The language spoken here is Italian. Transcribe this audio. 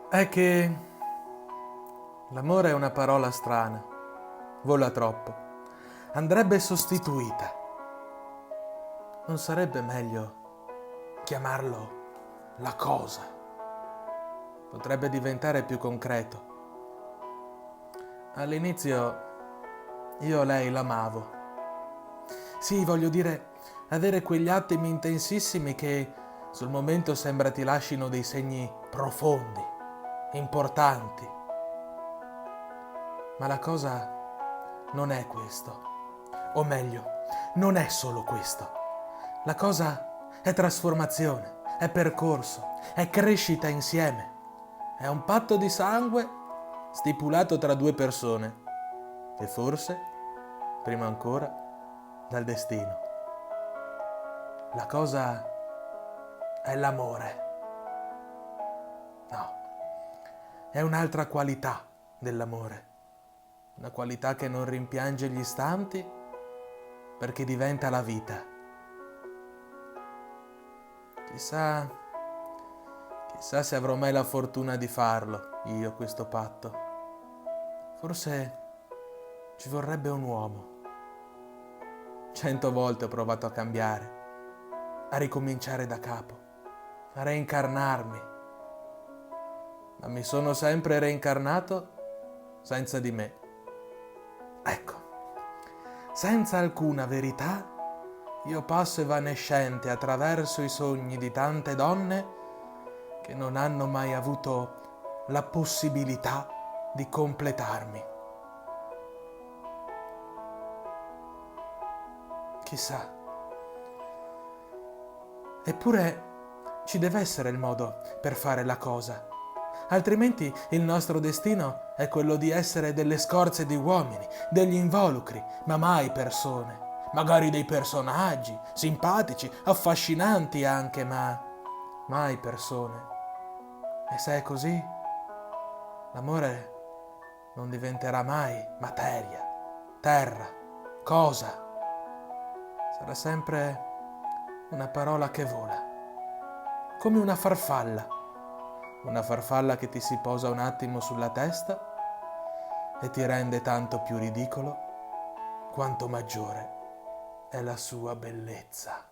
È che l'amore è una parola strana, vola troppo, andrebbe sostituita. Non sarebbe meglio chiamarlo la cosa? Potrebbe diventare più concreto. All'inizio io lei l'amavo. Sì, voglio dire, avere quegli attimi intensissimi che sul momento sembra ti lasciano dei segni profondi, importanti. Ma la cosa non è questo. O meglio, non è solo questo. La cosa è trasformazione, è percorso, è crescita insieme. È un patto di sangue stipulato tra due persone e forse, prima ancora, dal destino. La cosa è l'amore. No, è un'altra qualità dell'amore. Una qualità che non rimpiange gli istanti perché diventa la vita. Chissà, chissà se avrò mai la fortuna di farlo, io, questo patto. Forse ci vorrebbe un uomo. 100 volte ho provato a cambiare, a ricominciare da capo, a reincarnarmi, ma mi sono sempre reincarnato senza di me. Ecco, senza alcuna verità, io passo evanescente attraverso i sogni di tante donne che non hanno mai avuto la possibilità di completarmi. Chissà. Eppure ci deve essere il modo per fare la cosa. Altrimenti il nostro destino è quello di essere delle scorze di uomini, degli involucri, ma mai persone. Magari dei personaggi, simpatici, affascinanti anche, ma mai persone. E se è così, l'amore non diventerà mai materia, terra, cosa. Sarà sempre una parola che vola, come una farfalla che ti si posa un attimo sulla testa e ti rende tanto più ridicolo quanto maggiore è la sua bellezza.